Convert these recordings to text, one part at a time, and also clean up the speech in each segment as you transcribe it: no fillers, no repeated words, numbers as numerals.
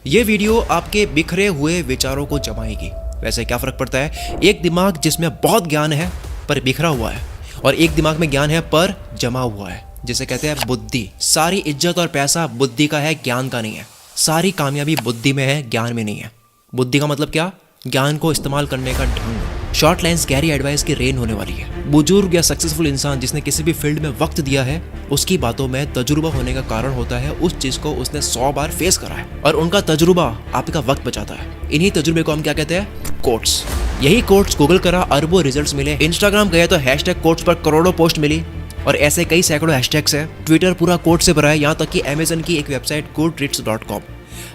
ये वीडियो आपके बिखरे हुए विचारों को जमाएगी। वैसे क्या फर्क पड़ता है, एक दिमाग जिसमें बहुत ज्ञान है पर बिखरा हुआ है, और एक दिमाग में ज्ञान है पर जमा हुआ है, जिसे कहते हैं बुद्धि। सारी इज्जत और पैसा बुद्धि का है, ज्ञान का नहीं है। सारी कामयाबी बुद्धि में है, ज्ञान में नहीं है। बुद्धि का मतलब क्या? ज्ञान को इस्तेमाल करने का ढंग। शॉर्ट लाइन्स गैरी एडवाइस की रेन होने वाली है। बुजुर्ग या सक्सेसफुल इंसान जिसने किसी भी फील्ड में वक्त दिया है, उसकी बातों में तजुर्बा होने का कारण होता है उस चीज को उसने 100 बार फेस करा है, और उनका तजुर्बा आपका वक्त बचाता है। इन्हीं तजुर्बे को हम क्या कहते हैं? कोट्स। यही कोट्स गूगल करा, अरबों रिजल्ट्स मिले। इंस्टाग्राम गए तो हैशटैग कोट्स पर करोड़ों पोस्ट मिली, और ऐसे कई सैकड़ों हैशटैग्स हैं। ट्विटर पूरा कोट से भरा है, यहाँ तक कि अमेजन की एक वेबसाइट goodreads.com,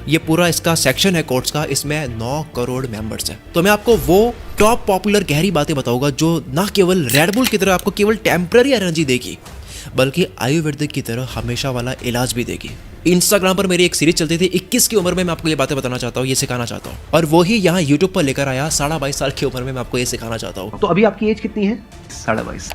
ये पूरा इसका सेक्शन है कोट्स का, इसमें 9 करोड़ मेंबर्स हैं। तो मैं आपको वो टॉप पॉपुलर गहरी बातें बताऊंगा जो ना केवल रेड बुल की तरह आपको केवल टेम्पररी एनर्जी देगी, बल्कि आयुर्वेदिक की तरह हमेशा वाला इलाज भी देगी। इंस्टाग्राम पर मेरी एक सीरीज चलती थी, 21 की उम्र में मैं आपको ये बातें बताना चाहता हूँ, ये सिखाना चाहता हूँ, और वही यहाँ यूट्यूब पर लेकर आया 22.5 साल की उम्र में मैं आपको ये सिखाना चाहता हूँ। तो अभी आपकी एज कितनी है? 22.5।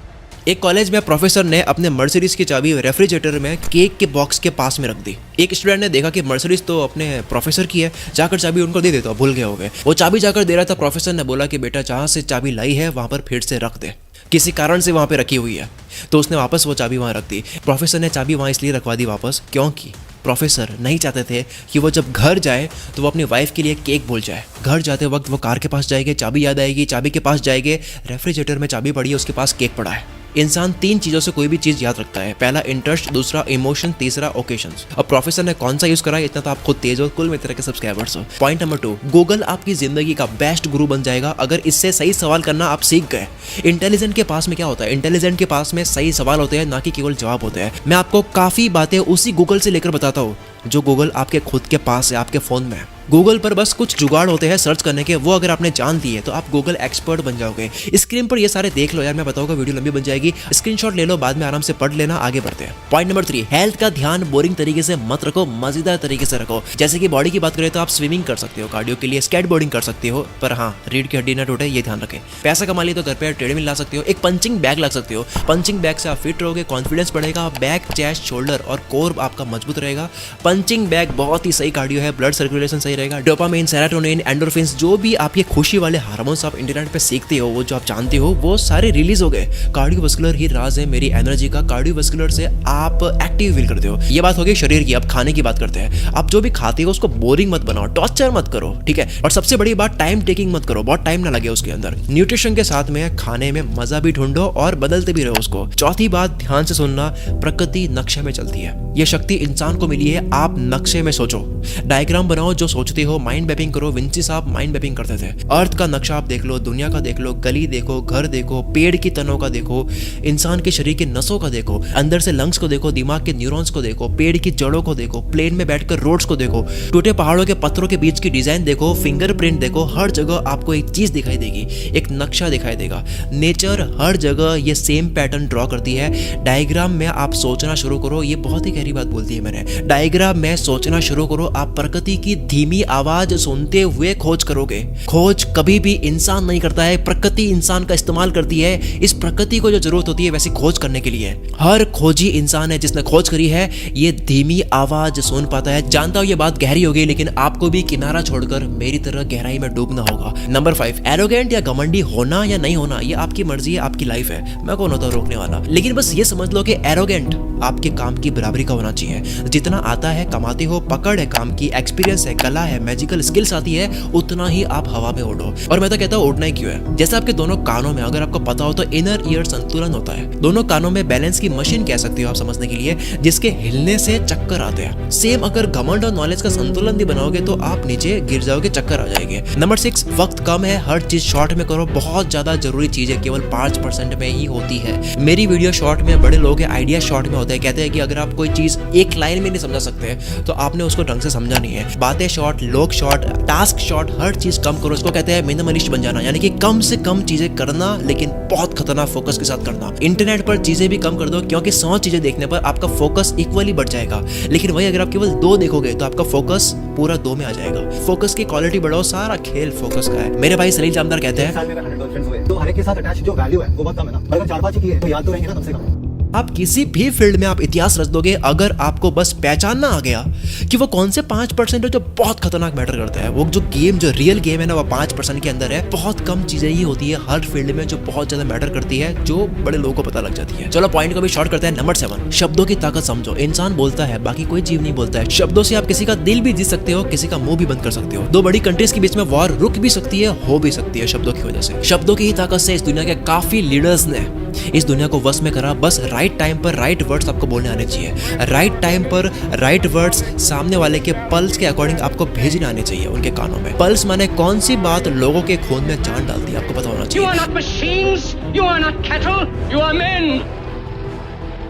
एक कॉलेज में प्रोफेसर ने अपने मर्सिडीज की चाबी रेफ्रिजरेटर में केक के बॉक्स के पास में रख दी। एक स्टूडेंट ने देखा कि मर्सिडीज तो अपने प्रोफेसर की है, जाकर चाबी उनको दे देता, भूल गए होंगे। वो चाबी जाकर दे रहा था, प्रोफेसर ने बोला कि बेटा जहाँ से चाबी लाई है वहाँ पर फिर से रख दे, किसी कारण से वहाँ पे रखी हुई है। तो उसने वापस वो चाबी वहाँ रख दी। प्रोफेसर ने चाबी वहाँ इसलिए रखवा दी वापस क्योंकि प्रोफेसर नहीं चाहते थे कि वो जब घर जाए तो वो अपनी वाइफ के लिए केक भूल जाए। घर जाते वक्त वो कार के पास जाएंगे, चाबी याद आएगी, चाबी के पास जाएंगे, रेफ्रिजरेटर में चाबी पड़ी है, उसके पास केक पड़ा है। इंसान 3 चीज़ों से कोई भी चीज़ याद रखता है, पहला इंटरेस्ट, दूसरा इमोशन, तीसरा ओकेशंस। अब प्रोफेसर ने कौन सा यूज़ करा, इतना तो आप खुद तेज हो, कुल में तरह के सब्सक्राइबर्स हो। पॉइंट नंबर 2, गूगल आपकी ज़िंदगी का बेस्ट गुरु बन जाएगा अगर इससे सही सवाल करना आप सीख गए। इंटेलिजेंट के पास में क्या होता है? इंटेलिजेंट के पास में सही सवाल होते हैं, ना कि केवल जवाब होते हैं। मैं आपको काफ़ी बातें उसी गूगल से लेकर बताता हूँ जो गूगल आपके खुद के पास है, आपके फ़ोन में। गूगल पर बस कुछ जुगाड़ होते हैं सर्च करने के, वो अगर आपने जान दिए तो आप गूगल एक्सपर्ट बन जाओगे। स्क्रीन पर ये सारे देख लो यार, मैं बताऊंगा, वीडियो लंबी बन जाएगी, स्क्रीनशॉट ले लो, बाद में आराम से पढ़ लेना। आगे बढ़ते हैं। पॉइंट नंबर 3, हेल्थ का ध्यान बोरिंग तरीके से मत रखो, मजेदार तरीके से रखो। जैसे कि बॉडी की बात करें तो आप स्विमिंग कर सकते हो, कार्डियो के लिए स्केट बोर्डिंग कर सकते हो, पर हाँ रीढ़ की हड्डी न टूटे, ये ध्यान रखें। पैसा कमा लिए तो घर पे ट्रेडमिल ला सकते हो, एक पंचिंग बैग ला सकते हो। पंचिंग बैग से आप फिट रहोगे, कॉन्फिडेंस बढ़ेगा, बैक, चेस्ट, शोल्डर और कोर आपका मजबूत रहेगा। पंचिंग बैग बहुत ही सही कार्डियो है, ब्लड सर्कुलेशन सही रहेगा। डोपामाइन, सेरोटोनिन, एंडोर्फिन्स, जो भी आपके खुशी वाले हार्मोन्स आप इंटरनेट पे सीखते हो, वो जो आप जानते हो, वो सारे रिलीज हो गए। कार्डियोवास्कुलर ही राज है मेरी एनर्जी का। कार्डियोवास्कुलर से आप एक्टिव फील करते हो। ये बात हो गई शरीर की। अब खाने की बात करते हैं। आप जो भी खाते हो उसको बोरिंग मत बनाओ, टॉर्चर मत करो, ठीक है? और सबसे बड़ी बात, टाइम टेकिंग मत करो, बहुत टाइम ना लगे उसके अंदर। न्यूट्रिशन के साथ में खाने में मजा भी ढूंढो और बदलते भी रहो उसको। चौथी बात, ध्यान से सुनना, प्रकृति नक्शे में चलती है। ये शक्ति इंसान को मिली है, आप नक्शे में सोचो, डायग्राम बनाओ, जो सोचते हो, माइंड मैपिंग करो। विंची साहब माइंड मैपिंग करते थे। अर्थ का नक्शा आप देख लो, दुनिया का देख लो, गली देखो, घर देखो, पेड़ की तनों का देखो, इंसान के शरीर के नसों का देखो, अंदर से लंग्स को देखो, दिमाग के न्यूरॉन्स को देखो, पेड़ की जड़ों को देखो, प्लेन में बैठकर रोड्स को देखो, टूटे पहाड़ों के पत्थरों के बीच की डिजाइन देखो, फिंगरप्रिंट देखो। हर जगह आपको एक चीज दिखाई देगी, एक नक्शा दिखाई देगा। नेचर हर जगह ये सेम पैटर्न ड्रॉ करती है। डायग्राम में आप सोचना शुरू करो, ये बहुत ही गहरी बात बोलती है मैंने। डायग्राम में सोचना शुरू करो, आप प्रकृति की धीमी आवाज सुनते हुए खोज करोगे। खोज कभी भी इंसान नहीं करता है, प्रकृति इंसान का इस्तेमाल करती है। इस प्रकृति को जो जरूरत होती है वैसी खोज करने के लिए, हर खोजी इंसान है जिसने खोज करी है, ये धीमी आवाज सुन पाता है। जानता हूं ये बात गहरी हो गई, लेकिन आपको भी किनारा छोड़कर मेरी तरह गहराई में डूबना होगा। नंबर 5, एरोगेंट या घमंडी होना या नहीं होना, ये आपकी मर्जी है, आपकी लाइफ है, मैं कौन होता रोकने वाला। लेकिन बस ये समझ लो कि एरोगेंट आपके काम की बराबरी का होना चाहिए। जितना आता है कमाते हो, पकड़ है काम की, एक्सपीरियंस है, कला है, मैजिकल स्किल्स आती है, उतना ही आप हवा में उड़ो। और मैं तो कहता हूँ उड़ना ही क्यों है। जैसे आपके दोनों कानों में, अगर आपको पता हो तो इनर ईयर संतुलन होता है। दोनों कानों में बैलेंस की मशीन कह सकते हो आप समझने के लिए, जिसके हिलने से चक्कर आते हैं। सेम अगर घमंड और नॉलेज का संतुलन भी बनाओगे तो आप नीचे गिर जाओगे, चक्कर आ जाएंगे। नंबर 6, वक्त कम है, हर चीज शॉर्ट में करो। बहुत ज्यादा जरूरी चीज है केवल 5% में ही होती है। मेरी वीडियो शॉर्ट में, बड़े लोग आइडिया शॉर्ट में होते हैं। कहते हैं कि अगर आप कोई चीज एक लाइन में नहीं समझा सकते तो आपने उसको ढंग से समझा नहीं है। बातें शॉर्ट, लोग शॉर्ट, टास्क शॉर्ट, हर चीज कम करो। इसको कहते हैं मिनिमलिस्ट बन जाना, यानी कि कम से कम चीजें करना, लेकिन बहुत खतरनाक फोकस के साथ करना। इंटरनेट पर चीजें भी कम कर दो, क्योंकि 100 चीजें देखने पर आपका फोकस इक्वली बढ़ जाएगा। लेकिन वही अगर आप केवल 2 देखोगे तो आपका फोकस पूरा 2 में आ जाएगा। फोकस की क्वालिटी बढ़ाओ, सारा खेल फोकस का है। मेरे भाई सलील जामदार कहते हैं, तो हर एक के साथ अटैच जो वैल्यू है वो बहुत कम है ना। अगर 4-5 की है तो याद तो रहेंगे ना कम से कम। आप किसी भी फील्ड में आप इतिहास रच दोगे अगर आपको बस पहचानना आ गया कि वो कौन से 5% है जो बहुत खतरनाक मैटर करते हैं। वो जो गेम, जो रियल गेम है ना, वो 5% के अंदर है। बहुत कम चीजें ही होती है हर फील्ड में जो बहुत ज्यादा मैटर करती है, जो बड़े लोगों को पता लग जाती है। चलो पॉइंट को भी शॉर्ट करते हैं। नंबर 7, शब्दों की ताकत समझो। इंसान बोलता है, बाकी कोई जीव नहीं बोलता है। शब्दों से आप किसी का दिल भी जीत सकते हो, किसी का मुंह भी बंद कर सकते हो। दो बड़ी कंट्रीज के बीच में वॉर रुक भी सकती है, हो भी सकती है शब्दों की वजह से। शब्दों की ही ताकत से इस दुनिया के काफी लीडर्स ने इस दुनिया को वश में करा। बस राइट टाइम पर राइट वर्ड्स आपको बोलने आने चाहिए। राइट टाइम पर राइट वर्ड्स सामने वाले के पल्स के अकॉर्डिंग आपको भेजने आने चाहिए उनके कानों में। पल्स माने कौन सी बात लोगों के खून में जान डालती है, आपको पता होना चाहिए। You are not machines, you are not cattle, you are men.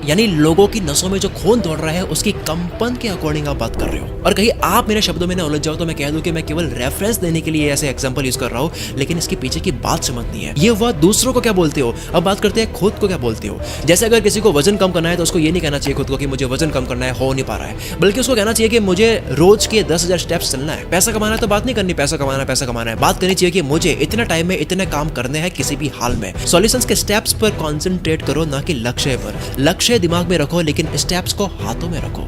यानी लोगों की नसों में जो खून दौड़ रहा है उसकी कंपन के अकॉर्डिंग आप बात कर रहे हो। और कहीं आप मेरे शब्दों में ना उलझ जाओ तो मैं कह दूं कि मैं केवल रेफरेंस देने के लिए ऐसे एग्जांपल यूज कर रहा हूं, लेकिन इसके पीछे की बात समझनी है। ये हुआ दूसरों को क्या बोलते हो, अब बात करते हैं खुद को क्या बोलते हो। जैसे अगर किसी को वजन कम करना है तो उसको ये नहीं कहना चाहिए खुद को कि मुझे वजन कम करना है, हो नहीं पा रहा है, बल्कि उसको कहना चाहिए कि मुझे रोज के 10,000 स्टेप्स चलना है। पैसा कमाना है तो बात नहीं करनी पैसा कमाना है, बात करनी चाहिए कि मुझे इतना टाइम में इतने काम करने हैं किसी भी हाल में। सॉल्यूशंस के स्टेप्स पर कॉन्सेंट्रेट करो, ना कि लक्ष्य पर। लक्ष्य दिमाग में रखो लेकिन स्टेप्स को हाथों में रखो।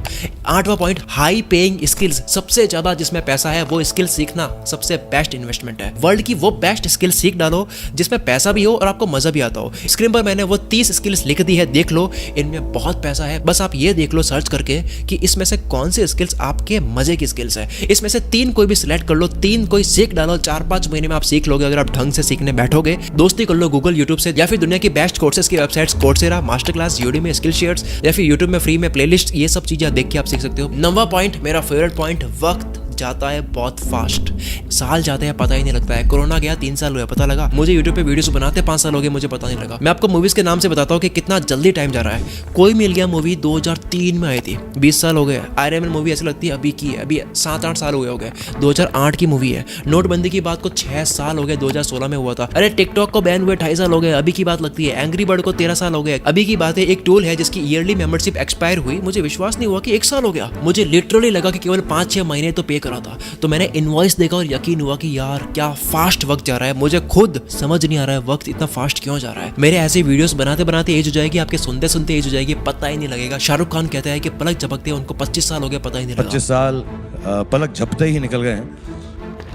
8वां पॉइंट, हाई पेइंग स्किल्स। सबसे ज्यादा जिसमें पैसा है वो स्किल सीखना सबसे बेस्ट इन्वेस्टमेंट है। वर्ल्ड की वो बेस्ट स्किल सीख डालो जिसमें पैसा भी हो और आपको मजा भी आता हो। स्क्रीन पर मैंने वो 30 स्किल्स लिख दी है, देख लो, इनमें बहुत पैसा है। बस आप ये देख लो सर्च करके कि इसमें से कौन सी स्किल्स आपके मजे की स्किल्स है। इसमें से 3 कोई भी सिलेक्ट कर लो, 3 कोई सीख डालो। 4-5 महीने में आप सीख लोगे अगर आप ढंग से सीखने बैठोगे। दोस्ती कर लो गूगल, यूट्यूब से, या फिर दुनिया की बेस्ट कोर्सेज की websites Coursera, master class, Udemy, skill shares, या फिर यूट्यूब में फ्री में प्लेलिस्ट, ये सब चीजें देख के आप सीख सकते हो। 9वां पॉइंट, मेरा फेवरेट पॉइंट, वक्त जाता है बहुत फास्ट। साल जाते हैं पता ही नहीं लगता है। कोरोना गया 3 साल हुए, पता लगा। मुझे यूट्यूब पे वीडियोस बनाते 5 साल हो गए, मुझे पता नहीं लगा। मैं आपको मूवीज के नाम से बताता हूँ कि कितना जल्दी टाइम जा रहा है। कोई मिल गया मूवी 2003 में आई थी, 20 साल हो गए। आयरन मैन मूवी ऐसी लगती है अभी की है, अभी 7-8 साल हुए हो गए। 2008 की मूवी है। नोटबंदी की बात को 6 साल हो गए, 2016 में हुआ था। अरे टिकटॉक को बैन हुए 2.5 साल हो गए, अभी की बात लगती है। एंग्री बर्ड को 13 साल हो गए, अभी की बात है। एक टूल है जिसकी ईयरली मेंबरशिप एक्सपायर हुई, मुझे विश्वास नहीं हुआ कि 1 साल हो गया। मुझे लिटरली लगा कि केवल 5-6 महीने तो पे करा था। तो मैंने इनवॉइस देखा और यकीन हुआ कि यार क्या फास्ट वक्त जा रहा है। मुझे खुद समझ नहीं आ रहा है वक्त इतना फास्ट क्यों जा रहा है। मेरे ऐसे वीडियोस बनाते बनाते एज हो जाएगी, आपके सुनते सुनते एज हो जाएगी, पता ही नहीं लगेगा। शाहरुख खान कहता है कि पलक झपकते हैं उनको 25 साल हो गए, पता ही नहीं लगा। 25 साल पलक झपते ही निकल गए हैं।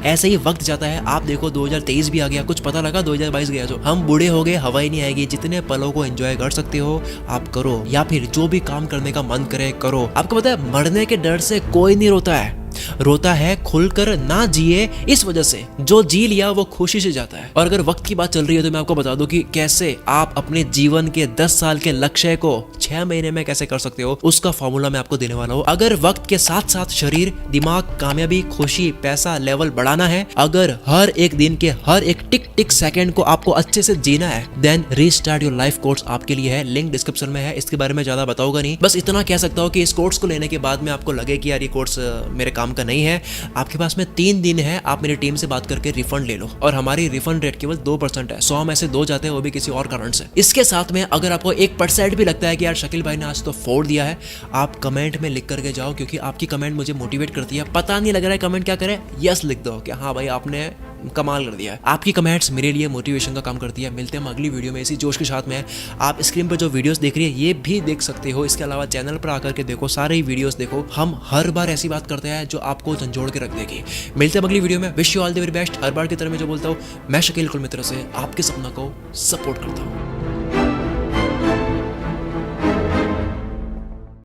ऐसे ही वक्त जाता है। आप देखो 2023 भी आ गया, कुछ पता लगा 2022 गया। जो हम बूढ़े हो गए, हवा ही नहीं आएगी। जितने पलों को एंजॉय कर सकते हो आप करो, या फिर जो भी काम करने का मन करे करो। आपको पता है मरने के डर से कोई नहीं रोता है, रोता है खुलकर ना जिए इस वजह से। जो जी लिया वो खुशी से जाता है। और अगर वक्त की बात चल रही है तो मैं आपको बता दूं कि कैसे आप अपने जीवन के 10 साल के लक्ष्य को 6 महीने में कैसे कर सकते हो, उसका फॉर्मूला मैं आपको देने वाला हूं। अगर वक्त के साथ साथ शरीर, दिमाग, कामयाबी, खुशी, पैसा लेवल बढ़ाना है, अगर हर एक दिन के हर एक टिक टिक सेकंड को आपको अच्छे से जीना है, then restart your life course आपके लिए है। लिंक डिस्क्रिप्शन में है। इसके बारे में ज्यादा बताऊंगा नहीं, बस इतना कह सकता हूं कि इस कोर्स को लेने के बाद में आपको लगे कि यार ये कोर्स मेरे काम का नहीं है, आपके पास में 3 दिन है, आप मेरी टीम से बात करके रिफंड ले लो। और हमारी रिफंड रेट केवल 2% है। 100 में से 2 जाते हैं, वो भी किसी और कारण से। इसके साथ में अगर आपको 1% भी लगता है कि यार शकील भाई ने आज तो फोड़ दिया है, आप कमेंट में लिख करके जाओ, क्योंकि आपकी कमेंट मुझे मोटिवेट करती है। पता नहीं लग रहा है कमेंट क्या करे, यस लिख दो कि हाँ भाई आपने कमाल कर दिया है। आपकी कमेंट्स मेरे लिए मोटिवेशन का काम करती है। मिलते हैं हम अगली वीडियो में इसी जोश के साथ में। आप स्क्रीन पर जो वीडियोस देख रही है ये भी देख सकते हो। इसके अलावा चैनल पर आकर के देखो, सारे ही वीडियोस देखो। हम हर बार ऐसी बात करते हैं जो आपको झंझोड़ के रख देगी। मिलते हैं अगली वीडियो में। Wish you all the very best. हर बार की तरह मैं जो बोलता हूँ, मैं शकील कुल मित्र से आपके सपना को सपोर्ट करता हूँ।